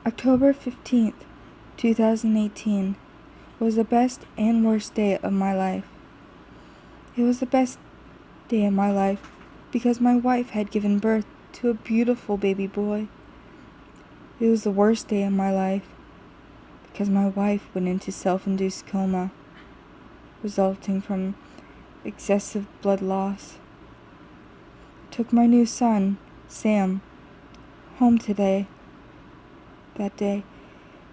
October 15th, 2018 was the best and worst day of my life. It was the best day of my life because my wife had given birth to a beautiful baby boy. It was the worst day of my life because my wife went into self-induced coma, resulting from excessive blood loss. I took my new son, Sam, home that day,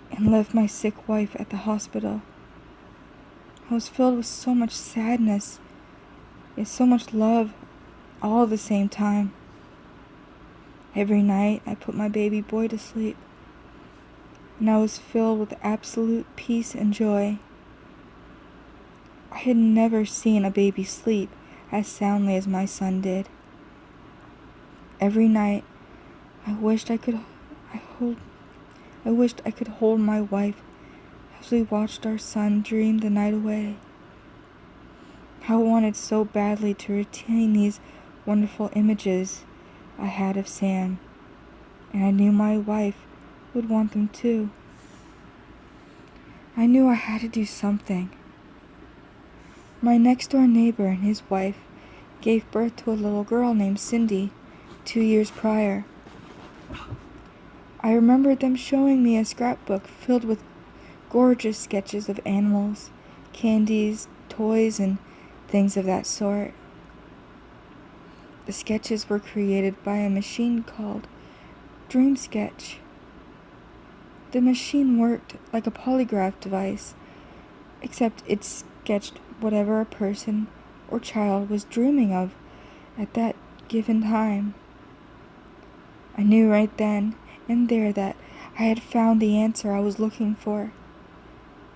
and left my sick wife at the hospital. I was filled with so much sadness and so much love all at the same time. Every night I put my baby boy to sleep, and I was filled with absolute peace and joy. I had never seen a baby sleep as soundly as my son did. Every night I wished I could hold my wife as we watched our son dream the night away. I wanted so badly to retain these wonderful images I had of Sam, and I knew my wife would want them too. I knew I had to do something. My next-door neighbor and his wife gave birth to a little girl named Cindy 2 years prior. I remembered them showing me a scrapbook filled with gorgeous sketches of animals, candies, toys, and things of that sort. The sketches were created by a machine called Dream Sketch. The machine worked like a polygraph device, except it sketched whatever a person or child was dreaming of at that given time. I knew right then and there that I had found the answer I was looking for.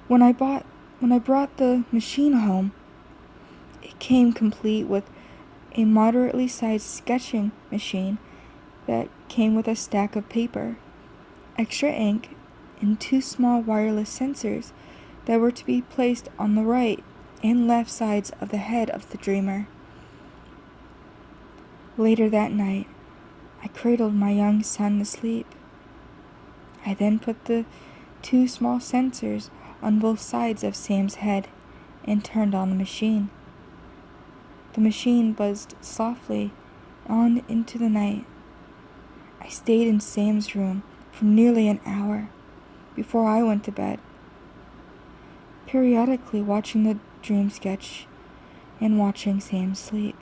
When I brought the machine home, it came complete with a moderately sized sketching machine that came with a stack of paper, extra ink, and 2 small wireless sensors that were to be placed on the right and left sides of the head of the dreamer. Later that night, I cradled my young son to sleep. I then put the 2 small sensors on both sides of Sam's head and turned on the machine. The machine buzzed softly on into the night. I stayed in Sam's room for nearly an hour before I went to bed, periodically watching the dream sketch and watching Sam sleep.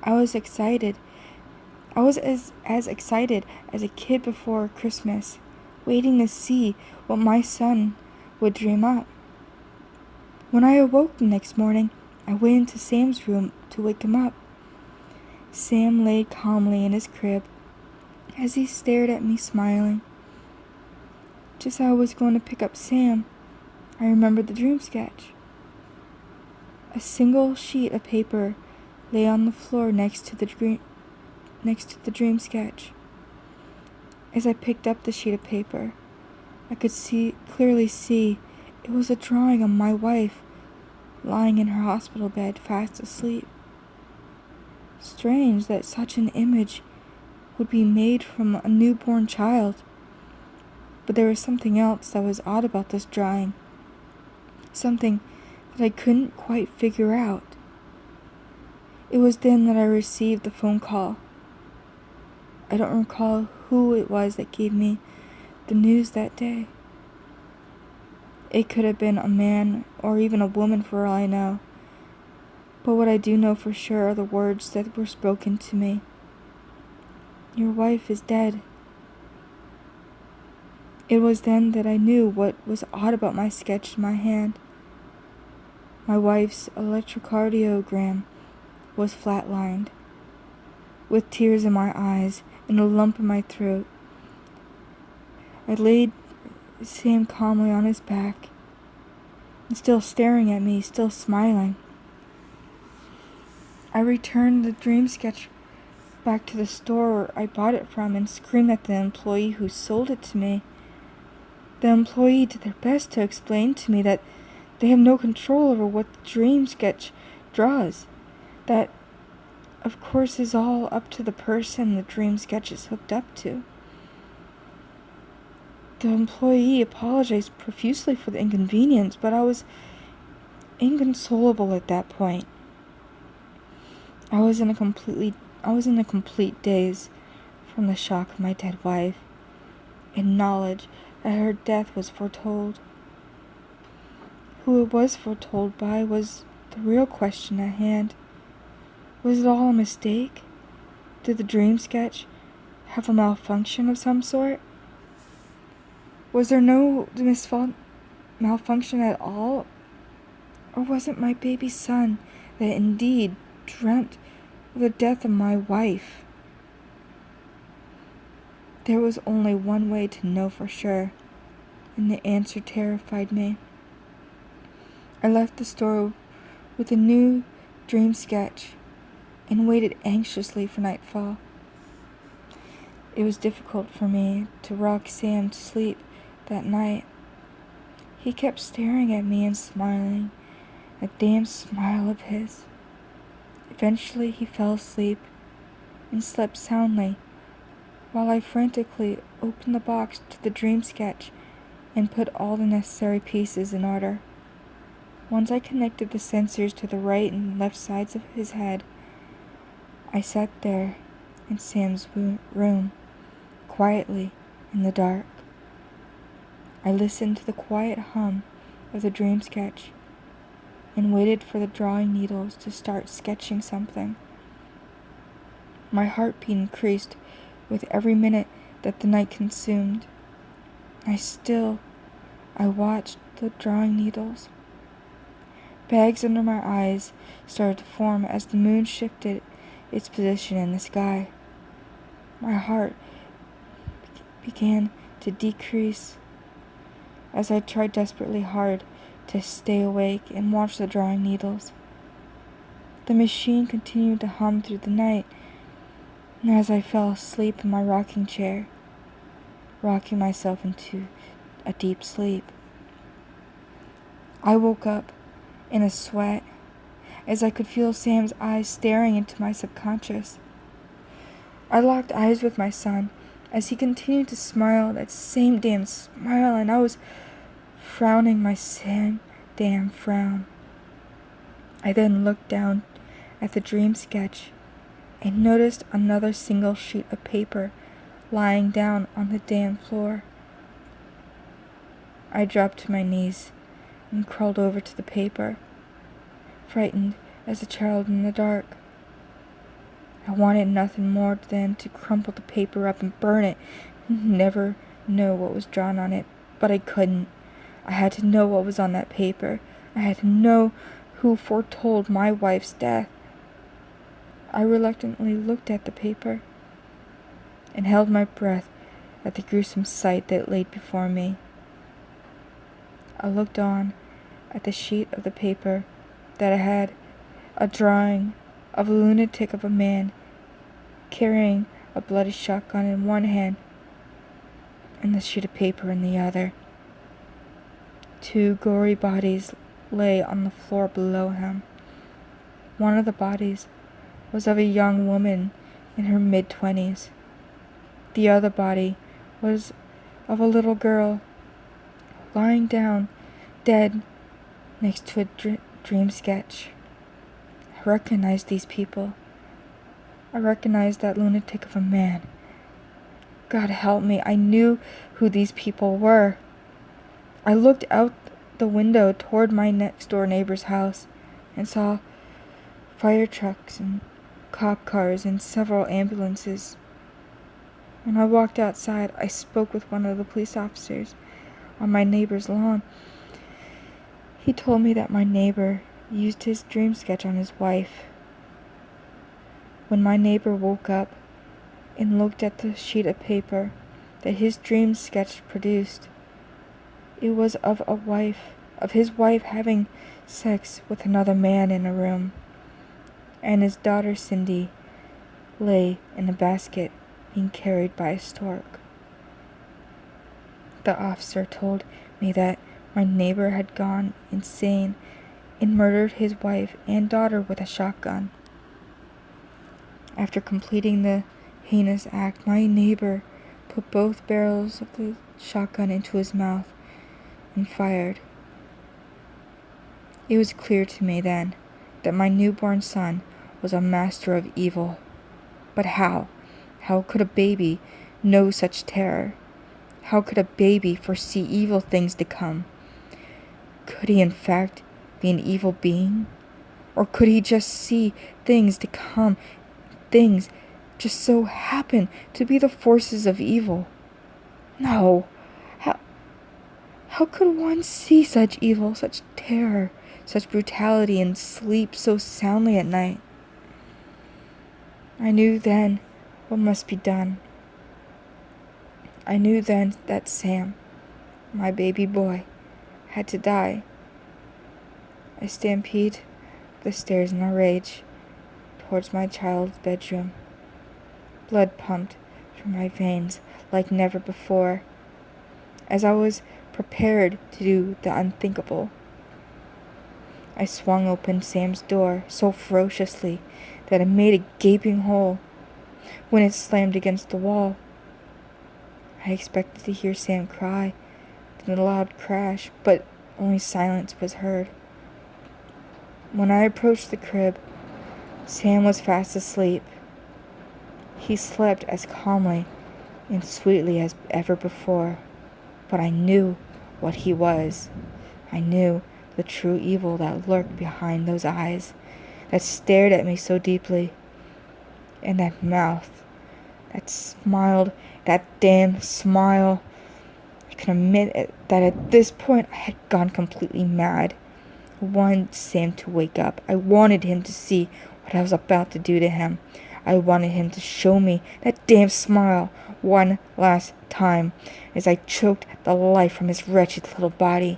I was excited. I was as excited as a kid before Christmas, waiting to see what my son would dream up. When I awoke the next morning, I went into Sam's room to wake him up. Sam lay calmly in his crib as he stared at me smiling. Just as I was going to pick up Sam, I remembered the dream sketch. A single sheet of paper lay on the floor next to the dream sketch. As I picked up the sheet of paper, I could clearly see it was a drawing of my wife lying in her hospital bed fast asleep. Strange that such an image would be made from a newborn child. But there was something else that was odd about this drawing. Something that I couldn't quite figure out. It was then that I received the phone call. I don't recall who it was that gave me the news that day. It could have been a man or even a woman for all I know. But what I do know for sure are the words that were spoken to me. Your wife is dead. It was then that I knew what was odd about my sketch in my hand. My wife's electrocardiogram was flatlined. With tears in my eyes and a lump in my throat, I laid Sam calmly on his back, and still staring at me, still smiling. I returned the dream sketch back to the store where I bought it from and screamed at the employee who sold it to me. The employee did their best to explain to me that they have no control over what the dream sketch draws. That, of course, is all up to the person the dream sketch is hooked up to. The employee apologized profusely for the inconvenience, but I was inconsolable at that point. I was in a complete daze from the shock of my dead wife and knowledge that her death was foretold. Who it was foretold by was the real question at hand. Was it all a mistake? Did the dream sketch have a malfunction of some sort? Was there no malfunction at all? Or was it my baby son that indeed dreamt of the death of my wife? There was only one way to know for sure, and the answer terrified me. I left the store with a new dream sketch and waited anxiously for nightfall. It was difficult for me to rock Sam to sleep that night. He kept staring at me and smiling, a damn smile of his. Eventually he fell asleep and slept soundly, while I frantically opened the box to the dream sketch and put all the necessary pieces in order. Once I connected the sensors to the right and left sides of his head, I sat there in Sam's room, quietly in the dark. I listened to the quiet hum of the dream sketch and waited for the drawing needles to start sketching something. My heartbeat increased with every minute that the night consumed. I watched the drawing needles. Bags under my eyes started to form as the moon shifted its position in the sky. My heart began to decrease as I tried desperately hard to stay awake and watch the drawing needles. The machine continued to hum through the night, and as I fell asleep in my rocking chair, rocking myself into a deep sleep, I woke up in a sweat as I could feel Sam's eyes staring into my subconscious. I locked eyes with my son as he continued to smile that same damn smile, and I was frowning my same damn frown. I then looked down at the dream sketch and noticed another single sheet of paper lying down on the damn floor. I dropped to my knees and crawled over to the paper, frightened as a child in the dark. I wanted nothing more than to crumple the paper up and burn it and never know what was drawn on it, but I couldn't. I had to know what was on that paper. I had to know who foretold my wife's death. I reluctantly looked at the paper and held my breath at the gruesome sight that lay before me. I looked on at the sheet of the paper that had a drawing of a lunatic of a man carrying a bloody shotgun in one hand and the sheet of paper in the other. Two gory bodies lay on the floor below him. One of the bodies was of a young woman in her mid-20s. The other body was of a little girl lying down, dead, next to a dream sketch. I recognized these people. I recognized that lunatic of a man. God help me, I knew who these people were. I looked out the window toward my next-door neighbor's house and saw fire trucks and cop cars and several ambulances. When I walked outside, I spoke with one of the police officers on my neighbor's lawn. He told me that my neighbor used his dream sketch on his wife. When my neighbor woke up and looked at the sheet of paper that his dream sketch produced, it was of his wife having sex with another man in a room, and his daughter Cindy lay in a basket being carried by a stork. The officer told me that my neighbor had gone insane and murdered his wife and daughter with a shotgun. After completing the heinous act, my neighbor put both barrels of the shotgun into his mouth, and fired. It was clear to me then that my newborn son was a master of evil. But how? How could a baby know such terror? How could a baby foresee evil things to come? Could he in fact be an evil being? Or could he just see things to come, things just so happen to be the forces of evil? No. How could one see such evil, such terror, such brutality, and sleep so soundly at night? I knew then what must be done. I knew then that Sam, my baby boy, had to die. I stampeded the stairs in a rage towards my child's bedroom. Blood pumped through my veins like never before, as I was prepared to do the unthinkable. I swung open Sam's door so ferociously that it made a gaping hole when it slammed against the wall. I expected to hear Sam cry with a loud crash, but only silence was heard. When I approached the crib, Sam was fast asleep. He slept as calmly and sweetly as ever before, but I knew what he was. I knew the true evil that lurked behind those eyes that stared at me so deeply, and that mouth that smiled, that damn smile. I can admit that at this point I had gone completely mad. I wanted Sam to wake up. I wanted him to see what I was about to do to him. I wanted him to show me that damn smile one last time as I choked the life from his wretched little body.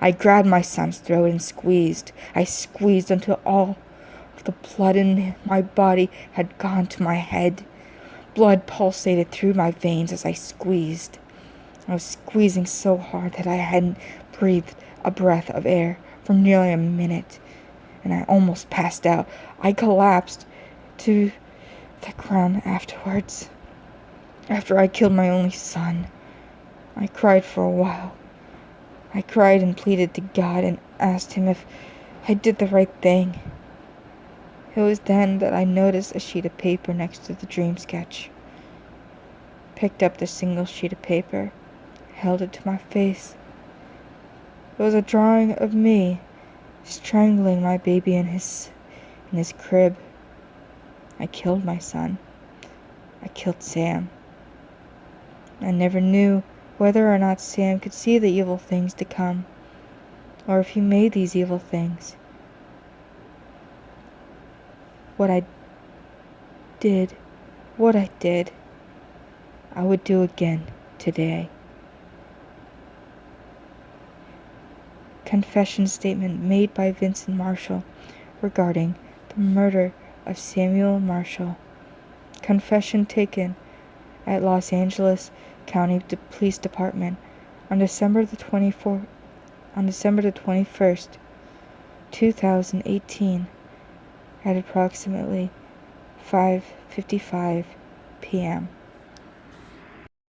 I grabbed my son's throat and squeezed. I squeezed until all of the blood in my body had gone to my head. Blood pulsated through my veins as I squeezed. I was squeezing so hard that I hadn't breathed a breath of air for nearly a minute, and I almost passed out. I collapsed to the ground afterwards. After I killed my only son, I cried for a while. I cried and pleaded to God and asked him if I did the right thing. It was then that I noticed a sheet of paper next to the dream sketch. Picked up the single sheet of paper, held it to my face. It was a drawing of me strangling my baby in his crib. I killed my son. I killed Sam. I never knew whether or not Sam could see the evil things to come, or if he made these evil things. What I did, I would do again today. Confession statement made by Vincent Marshall regarding the murder of Samuel Marshall. Confession taken at Los Angeles County Police Department on December the 21st, 2018 at approximately 5:55 p.m.